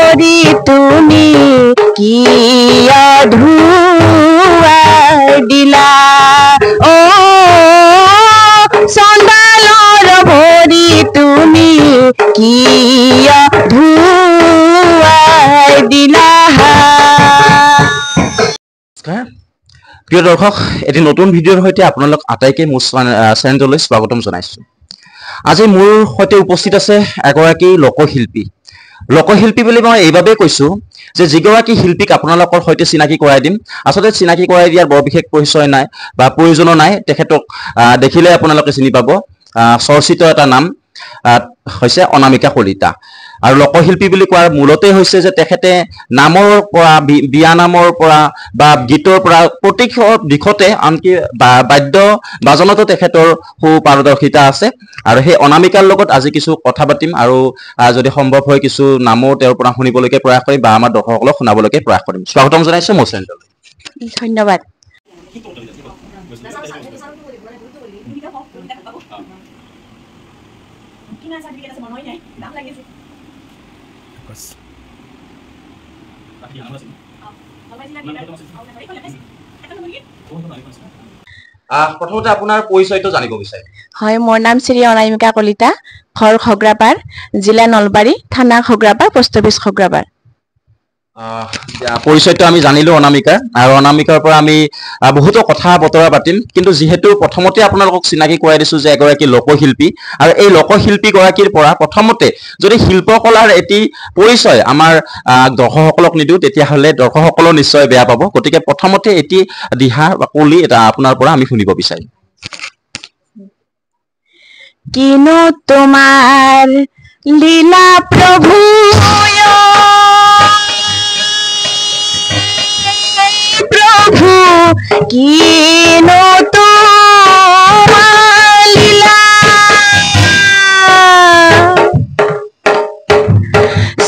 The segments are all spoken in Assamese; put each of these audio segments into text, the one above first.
ভৰি তুমি কিয় ধুৱাই দিলা অ চন্দালৰ ভৰি তুমি কিয় ধুৱাই দিলা প্ৰিয় দৰ্শক এটি নতুন ভিডিঅ'ৰ সৈতে আপোনালোক আটাইকে মোৰ চেনেললৈ স্বাগতম জনাইছোঁ আজি মোৰ সৈতে উপস্থিত আছে এগৰাকী লোকশিল্পী লোকশিল্পী বুলি মই এইভাবে কৈছোঁ যে যিগৰাকী শিল্পীক আপোনালোকৰ সৈতে চিনাকি কৰাই দিম আসলে চিনাকি কৰাই দিয়াৰ বৰ বিশেষ পৰিচয় নাই বা প্ৰয়োজন নাই তেখেতক দেখিলে আপোনালোকে চিনি পাব চৰ্চিত এটা নাম হৈছে অনামিকা কলিতা আৰু লোকশিল্পী বুলি কোৱাৰ মূলতে হৈছে যে তেখেতে নামৰ পৰা বিয়া নামৰ পৰা বা গীতৰ পৰা প্ৰত্যেক দিশতে আনকি বাদ্য বাজনতো তেখেতৰ সুপাৰদৰ্শিতা আছে আৰু সেই অনামিকাৰ লগত আজি কিছু কথা পাতিম আৰু যদি সম্ভৱ হয় কিছু নামো তেওঁৰ পৰা শুনিবলৈকে প্ৰয়াস কৰিম বা আমাৰ দৰ্শকসকলক শুনাবলৈকে প্ৰয়াস কৰিম স্বাগতম জনাইছোঁ মোৰ চেনেললৈ ধন্যবাদ প্ৰথমতে আপোনাৰ পৰিচয়টো জানিব বিচাৰিম হয় মোৰ নাম শ্ৰী অনামিকা কলিতা ঘৰ খগ্ৰাপাৰ জিলা নলবাৰী থানা খগ্ৰাপাৰ পোষ্ট অফিচ খগ্ৰাপাৰ পৰিচয়টো আমি জানিলো অনামিকাৰ আৰু অনামিকাৰ পৰা আমি বহুতো কথা বতৰা পাতিম কিন্তু যিহেতু প্ৰথমতে আপোনালোকক চিনাকি কৰাই দিছোঁ যে এগৰাকী লোকশিল্পী আৰু এই লোকশিল্পী গৰাকীৰ পৰা প্ৰথমতে যদি শিল্পকলাৰ এটি পৰিচয় আমাৰ দৰ্শকসকলক নিদিওঁ তেতিয়াহ'লে দৰ্শকসকলেও নিশ্চয় বেয়া পাব গতিকে প্ৰথমতে এটি দিহা বা কলি এটা আপোনাৰ পৰা আমি শুনিব বিচাৰিম কিনো তোমাৰ লীলা প্ৰভু প্ৰভু কিনো তোমাৰ লীলা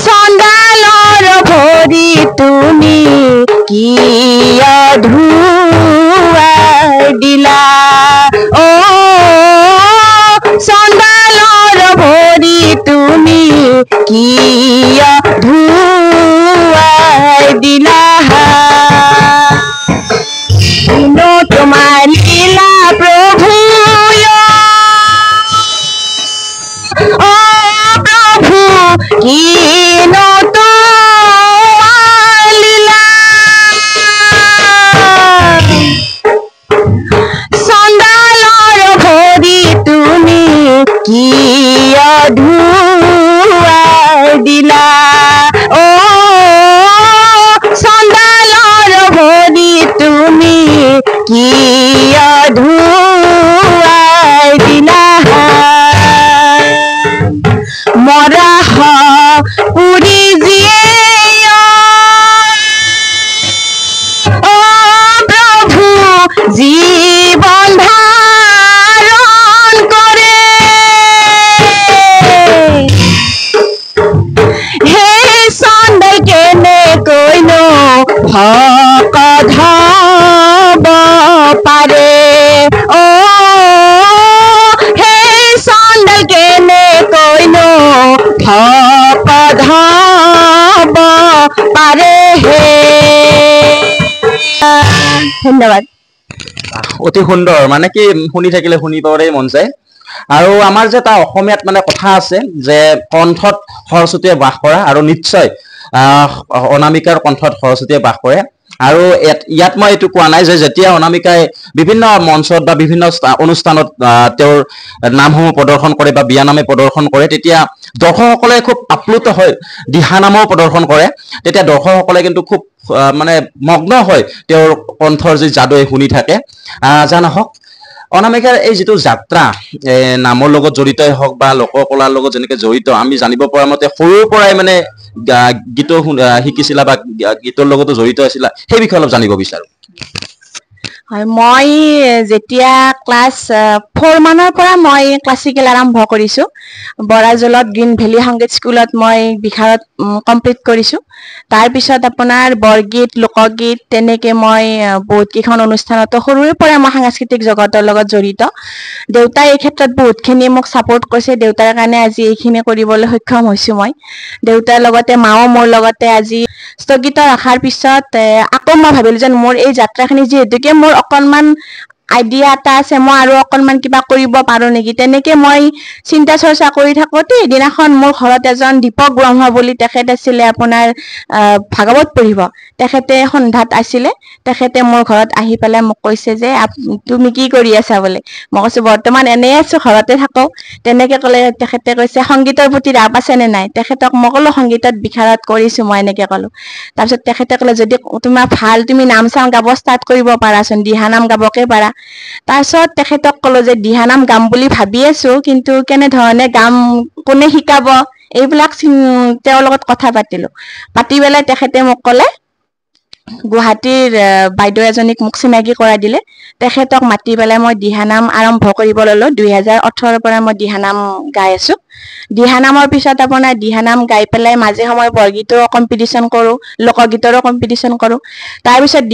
চন্দালৰ ভৰি তুমি কিয় ধুৱাই দিলা অ চন্দালৰ ভৰি তুমি কিয় ধুৱাই দিলা কিনো তোমাৰ লীলা প্ৰভু অ প্ৰভু কিনো তোমাৰ লীলা চন্দালৰ ভৰি তুমি কিয় ধুৱাই দিলা অ চন্দালৰ ভৰি তুমি কিয় ধুৱাই দিলা মৰা পুৰি যিয়ে অ প্ৰভু জীৱন ধাৰণ কৰে সেই চন্দাই কেনেকৈনো ভকত হ'ব পাৰে অ সেই চন্দাই কেনেকৈনো ভকত হ'ব পাৰে হে ধন্যবাদ অতি সুন্দৰ মানে কি শুনি থাকিলে শুনি পাবৰেই মন যায় আৰু আমাৰ যে এটা অসমীয়াত মানে কথা আছে যে কণ্ঠত সৰস্বতীয়ে বাস কৰা আৰু নিশ্চয় অনামিকাৰ কণ্ঠত সৰস্বতীয়ে বাস কৰে আৰু ইয়াত মই এইটো কোৱা নাই যে যেতিয়া অনামিকাই বিভিন্ন মঞ্চত বা বিভিন্ন অনুষ্ঠানত তেওঁৰ নামসমূহ প্ৰদৰ্শন কৰে বা বিয়ানামে প্ৰদৰ্শন কৰে তেতিয়া দৰ্শকসকলে খুব আপ্লুত হয় দিহানামও প্ৰদৰ্শন কৰে তেতিয়া দৰ্শকসকলে কিন্তু খুব মানে মগ্ন হয় তেওঁৰ কণ্ঠৰ যি যাদুৱে শুনি থাকে জানহক অনামিকাৰ এই যেটো যাত্ৰা নামৰ লগত জড়িতই হওক বা লোককলাৰ লগত যেনেকৈ জড়িত আমি জানিব পৰা মতে সৰুৰ পৰাই মানে গীত শিকিছিলা বা গীতৰ লগতো জড়িত আছিলা সেই বিষয়ে অলপ জানিব বিচাৰো হয়, মই যেতিয়া ক্লাছ 4 মানৰ পৰা মই ক্লাছিকেল আৰম্ভ কৰিছোঁ। বৰাজলত গ্ৰীণ ভেলী সংগীত স্কুলত মই বিশাৰত কমপ্লিট কৰিছোঁ। তাৰপিছত আপোনাৰ বৰগীত, লোকগীত তেনেকৈ মই বহুত কেইখন অনুষ্ঠানতো সৰুৰে পৰা মই সাংস্কৃতিক জগতৰ লগত জড়িত। দেউতাই এই ক্ষেত্ৰত বহুতখিনি মোক ছাপোৰ্ট কৰিছে। দেউতাৰ কাৰণে আজি এইখিনি কৰিবলৈ সক্ষম হৈছোঁ মই। দেউতাৰ লগতে মাও মোৰ লগতে আজি স্থগিত ৰখাৰ পিছত আকৌ মই ভাবিলোঁ যে মোৰ এই যাত্ৰাখিনি যিহেতুকে মোৰ অকণমান আইডিয়া এটা আছে, মই আৰু অকণমান কিবা কৰিব পাৰোঁ নেকি। তেনেকৈ মই চিন্তা চৰ্চা কৰি থাকোঁতে এদিনাখন মোৰ ঘৰত এজন দীপক ব্ৰহ্ম বুলি তেখেত আছিলে আপোনাৰ ভাগৱত পঢ়িব। তেখেতে সন্ধ্যাত আছিলে। তেখেতে মোৰ ঘৰত আহি পেলাই মোক কৈছে যে তুমি কি কৰি আছা বুলি। মই কৈছোঁ বৰ্তমান এনেই আছোঁ, ঘৰতে থাকোঁ। তেনেকৈ ক'লে তেখেতে কৈছে সংগীতৰ প্ৰতি ৰাপ আছেনে নাই। তেখেতক মই ক'লোঁ সংগীতত বিশাৰত কৰিছোঁ মই, এনেকৈ ক'লোঁ। তাৰপিছত তেখেতে ক'লে যদি তোমাৰ ভাল, তুমি নাম চাম গাব ষ্টাৰ্ট কৰিব পাৰাচোন, দিহানাম গাবকে পাৰা। তাৰপিছত তেখেতক ক'লোঁ যে দিহানাম গাম বুলি ভাবি আছোঁ, কিন্তু কেনেধৰণে গাম, কোনে শিকাব, এইবিলাক তেওঁৰ লগত কথা পাতিলোঁ। পাতি পেলাই তেখেতে মোক ক'লে, গুৱাহাটীৰ বাইদেউ এজনীক মোক চিনাকি কৰাই দিলে। তেখেতক মাতি পেলাই মই দিহানাম আৰম্ভ কৰিব ল'লোঁ। 2018 পৰা মই দিহানাম গাই আছোঁ। দিহানামৰ পিছত আপোনাৰ দিহানাম গাই পেলাই মাজে সময়ে বৰগীতৰো কম্পিটিশ্যন কৰোঁ, লোকগীতৰো কম্পিটিশ্যন কৰোঁ। তাৰপিছত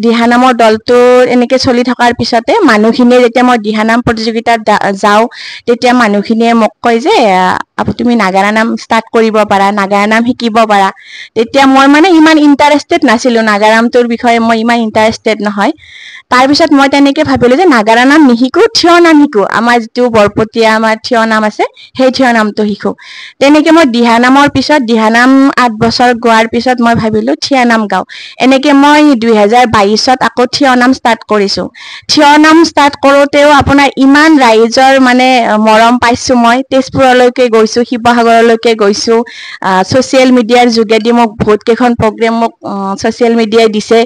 দিহানামৰ দলটোৰ এনেকৈ চলি থকাৰ পিছতে মানুহখিনিয়ে যেতিয়া মই দিহানাম প্ৰতিযোগিতাত যাওঁ, তেতিয়া মানুহখিনিয়ে মোক কয় যে তুমি নাগাৰা নাম ষ্টাৰ্ট কৰিব পাৰা, নাগাৰা নাম শিকিব পাৰা। তেতিয়া মই মানে ইমান ইণ্টাৰেষ্টেড নাছিলোঁ, নাগাৰামটোৰ বিষয়ে মই ইমান ইণ্টাৰেষ্টেড নহয়। তাৰপিছত মই তেনেকৈ ভাবিলোঁ যে নাগাৰা নাম নিশিকোঁ, থিয় নাম শিকোঁ। আমাৰ যিটো বৰপতীয়া আমাৰ থিয় নাম আছে, সেই থিয় নামটো শিকোঁ। তেনেকৈ মই দিহানামৰ পিছত দিহানাম 8 বছৰ গোৱাৰ পিছত মই ভাবিলোঁ থিয় নাম গাওঁ। এনেকৈ মই 2022ত আকৌ থিয় নাম ষ্টাৰ্ট কৰিছোঁ। থিয় নাম ষ্টাৰ্ট কৰোঁতেও আপোনাৰ ইমান ৰাইজৰ মানে মৰম পাইছোঁ মই। তেজপুৰলৈকে গৈছোঁ, শিৱসাগৰলৈকে গৈছোঁ। ছ'চিয়েল মিডিয়াৰ যোগেদি মোক বহুত কেইখন প্ৰগ্ৰেম মোক ছ'চিয়েল মিডিয়াই দিছে।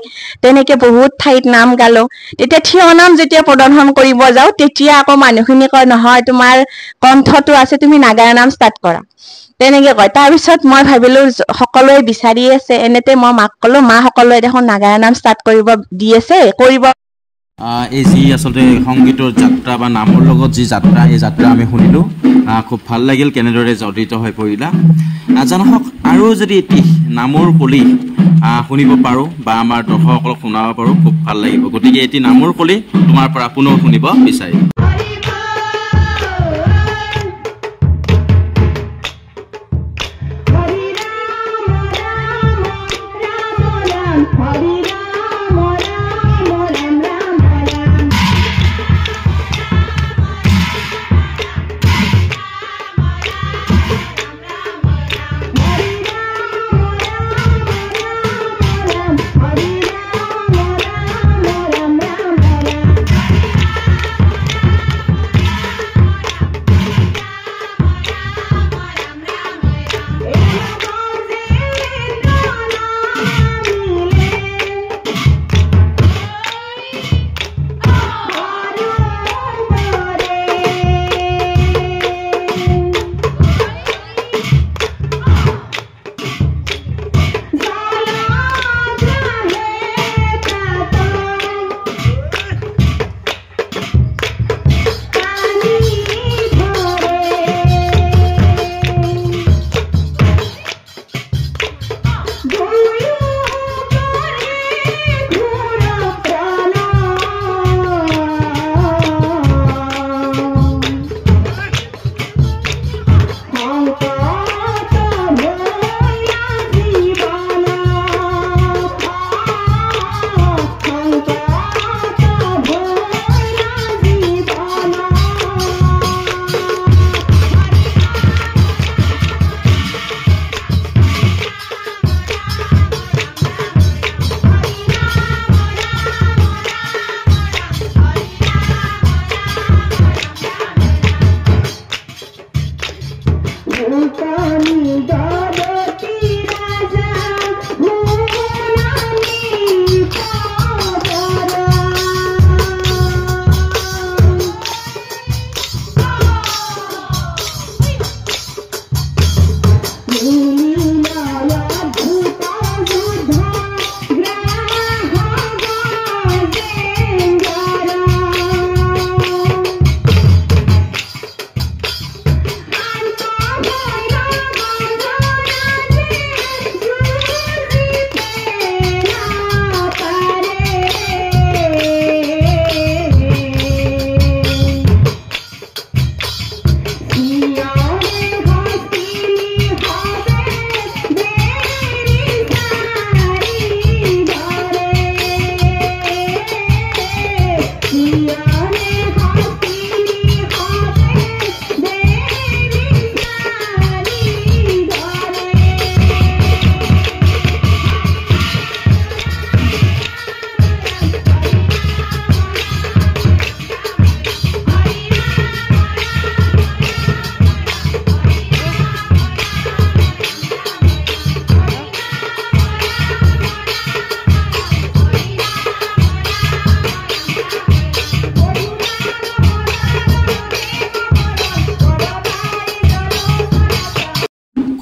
তেনেকৈ বহুত ঠাইত নাম গালোঁ। তেতিয়া থিয় নাম যেতিয়া প্ৰদৰ্শন কৰিব যাওঁ, তেতিয়া আকৌ মানুহখিনি কয় নহয় তোমাৰ কণ্ঠটো আছে, তুমি নাগাৰা নাম ষ্টাৰ্ট কৰা, তেনেকৈ কয়। তাৰপিছত মই ভাবিলোঁ সকলোৱে বিচাৰি আছে, এনেতে মই মাক ক'লোঁ, মা সকলোৱে দেখোন নাগাৰা নাম ষ্টাৰ্ট কৰিব দি আছে, কৰিব। এই যি আচলতে সংগীতৰ যাত্ৰা বা নামৰ লগত যি যাত্ৰা, এই যাত্ৰা আমি শুনিলোঁ। খুব ভাল লাগিল কেনেদৰে জড়িত হৈ পৰিলা। জানক আৰু যদি এটি নামৰ কলি শুনিব পাৰোঁ বা আমাৰ দৰ্শকসকলক শুনাব পাৰোঁ, খুব ভাল লাগিব। গতিকে এটি নামৰ কলি তোমাৰ পৰা পুনৰ শুনিব বিচাৰিম।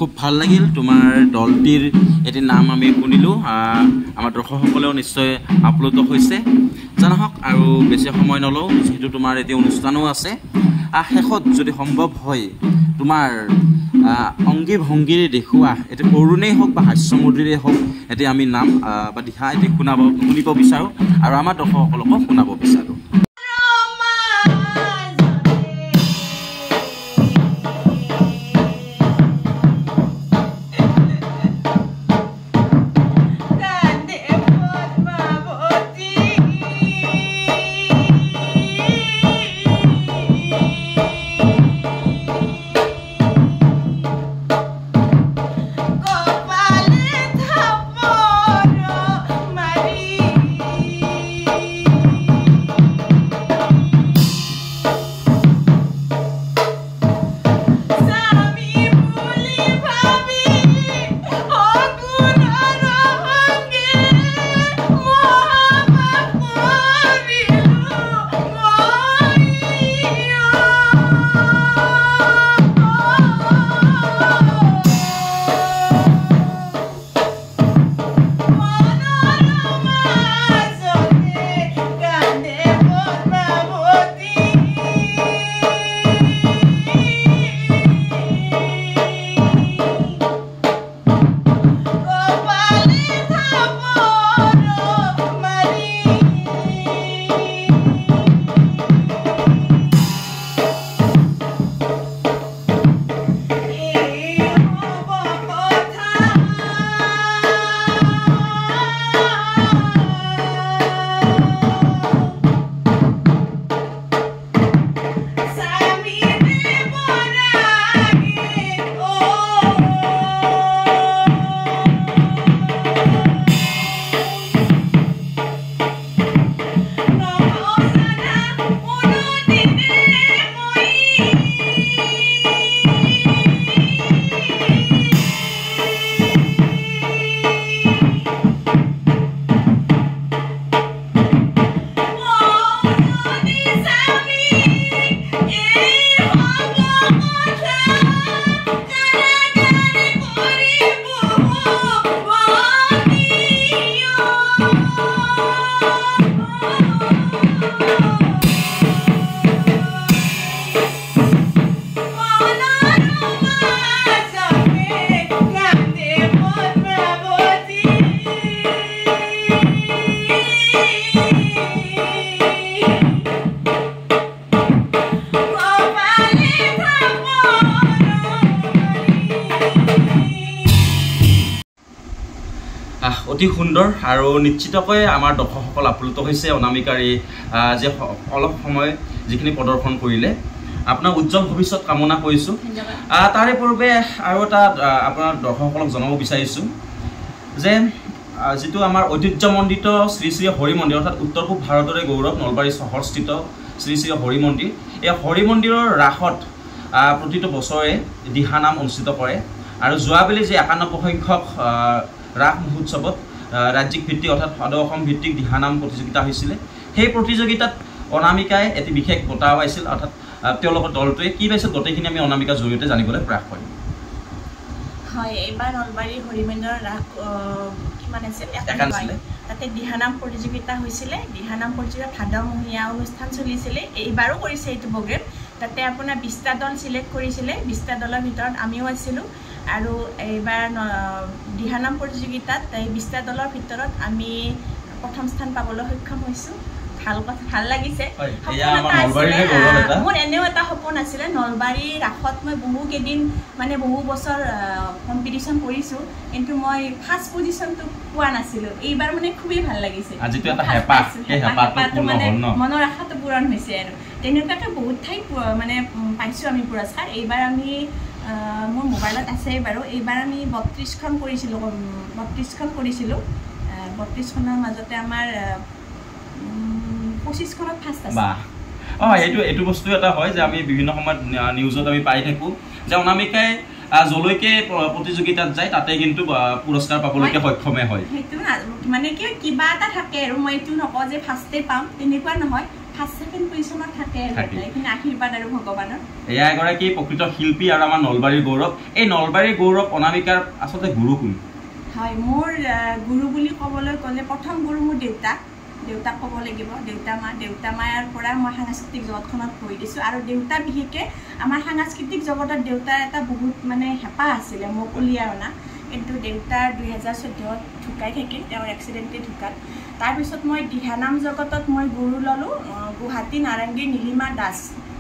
খুব ভাল লাগিল তোমাৰ দলটিৰ এটি নাম আমি শুনিলোঁ আমাৰ দৰ্শকসকলেও নিশ্চয় আপ্লুত হৈছে জানহক আৰু বেছি সময় নলওঁ যিহেতু তোমাৰ এটি অনুষ্ঠানো আছে শেষত যদি সম্ভৱ হয় তোমাৰ অংগী ভংগীৰে দেখুওৱা এটি কৰুণেই হওক বা হাস্যমুদ্ৰীৰে হওক এটি আমি নাম বা দিহা এটি শুনিব বিচাৰোঁ আৰু আমাৰ দৰ্শকসকলকো শুনাব বিচাৰোঁ অতি সুন্দৰ আৰু নিশ্চিতকৈ আমাৰ দৰ্শকসকল আপ্লুত হৈছে অনামিকাৰ যে অলপ সময় যিখিনি প্ৰদৰ্শন কৰিলে আপোনাৰ উজ্জ্বল ভৱিষ্যত কামনা কৰিছোঁ তাৰে পূৰ্বে আৰু এটা আপোনাৰ দৰ্শকসকলক জনাব বিচাৰিছোঁ যে যিটো আমাৰ ঐতিহ্যমণ্ডিত শ্ৰী শ্ৰী হৰি মন্দিৰ অৰ্থাৎ উত্তৰ পূব ভাৰতৰে গৌৰৱ নলবাৰী চহৰস্থিত শ্ৰী শ্ৰী হৰি মন্দিৰ এই হৰি মন্দিৰৰ ৰাসত প্ৰতিটো বছৰে দিহানাম অনুষ্ঠিত কৰে আৰু যোৱাবেলি যে 91 সংখ্যক ৰাস মহোৎসৱত ৰাজ্যিক ভিত্তিক অৰ্থাৎ সদৌ অসম ভিত্তিক দিহানাম প্ৰতিযোগিতা হৈছিলে সেই প্ৰতিযোগিতাত অনামিকাই এটি বিশেষ বঁটা পাইছিল অৰ্থাৎ তেওঁলোকৰ দলটোৱে কি পাইছিল গোটেইখিনি আমি অনামিকাৰ জৰিয়তে জানিবলৈ প্ৰয়াস কৰিম হয় এইবাৰ নলবাৰী হৰি মন্দিৰৰ ৰাস কিমান আছিল তাতে দিহানাম প্ৰতিযোগিতা হৈছিলে দিহানাম প্ৰতিযোগিতা ভাদমহীয়া অনুষ্ঠান চলিছিলে এইবাৰো কৰিছে এইটো প্ৰগ্ৰেম তাতে আপোনাৰ 20টা দল সিলেক্ট কৰিছিলে 20টা দলৰ ভিতৰত আমিও আছিলোঁ আৰু এইবাৰ দিহানাম প্ৰতিযোগিতাত এই 20টা দলৰ ভিতৰত আমি প্ৰথম স্থান পাবলৈ সক্ষম হৈছোঁ ভাল লাগিছে মোৰ এনেও এটা সপোন আছিলে নলবাৰী ৰাসত মই বহুকেইদিন মানে বহু বছৰ কম্পিটিশ্যন কৰিছোঁ কিন্তু মই ফাৰ্ষ্ট পজিশ্যনটো পোৱা নাছিলোঁ এইবাৰ মানে খুবেই ভাল লাগিছে মানে মনৰ আশাটো পূৰণ হৈছে আৰু তেনেকুৱাকৈ বহুত ঠাইত মানে পাইছোঁ আমি পুৰস্কাৰ এইবাৰ আমি মোৰ মোবাইলত আছে বাৰু এইবাৰ আমি 32খন কৰিছিলোঁ 32খনৰ মাজতে আমাৰ 25খনত ফাৰ্ষ্ট আছে এইটো বস্তু এটা হয় যে আমি বিভিন্ন সময়ত নিউজত আমি পাই থাকোঁ যে অনামিকাই যলৈকে প্ৰতিযোগিতাত যায় তাতে কিন্তু পুৰস্কাৰ পাবলৈকে সক্ষমে হয় সেইটো মানে কি কিবা এটা থাকে আৰু মই এইটো নকওঁ যে ফাৰ্ষ্টে পাম তেনেকুৱা নহয় ফাৰ্ষ্ট ছেকেণ্ড পজিশ্যনত থাকে এইখিনি আশীৰ্বাদ আৰু ভগৱানৰ এয়া এগৰাকী প্ৰকৃত শিল্পী আৰু আমাৰ নলবাৰীৰ গৌৰৱ এই নলবাৰীৰ গৌৰৱ অনামিকাৰ আচলতে গুৰু কোন হয় মোৰ গুৰু বুলি ক'বলৈ গ'লে প্ৰথম গুৰু মোৰ দেউতাক ক'ব লাগিব দেউতা মায়াৰ পৰা মই সাংস্কৃতিক জগতখনত ভৰি দিছোঁ আৰু দেউতা বিশেষকৈ আমাৰ সাংস্কৃতিক জগতত দেউতাৰ এটা বহুত মানে হেঁপাহ আছিলে মোক উলিয়াই অনা কিন্তু দেউতাৰ 2014 ঢুকাই থাকিল তেওঁৰ এক্সিডেণ্টে ঢুকাল তাৰপিছত মই দিহানাম জগতত মই গুৰু ল'লোঁ গুৱাহাটী নাৰেংগীৰ নীলিমা দাস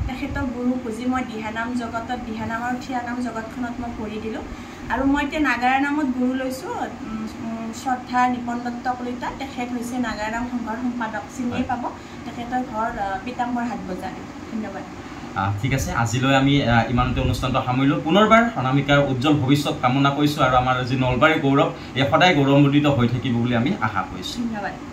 তেখেতক গুৰু পুজি মই দিহানাম জগতত দিহানাম আৰু থিয়ানাম জগতখনত মই পঢ়ি দিলোঁ আৰু মই এতিয়া নাগাৰা নামত গুৰু লৈছোঁ শ্ৰদ্ধা নিপন দত্ত কলিতা তেখেত হৈছে নাগাৰা নাম সংঘৰ সম্পাদক চিনিয়ে পাব তেখেতৰ ঘৰ পিতাম্বৰ হাট বজাৰ ধন্যবাদ ঠিক আছে আজিলৈ আমি ইমানতে অনুষ্ঠানটো সামৰিলোঁ পুনৰবাৰ অনামিকাৰ উজ্জ্বল ভৱিষ্যত কামনা কৰিছোঁ আৰু আমাৰ যি নলবাৰীৰ গৌৰৱ এই সদায় গৌৰৱান্বিত হৈ থাকিব বুলি আমি আশা কৰিছোঁ ধন্যবাদ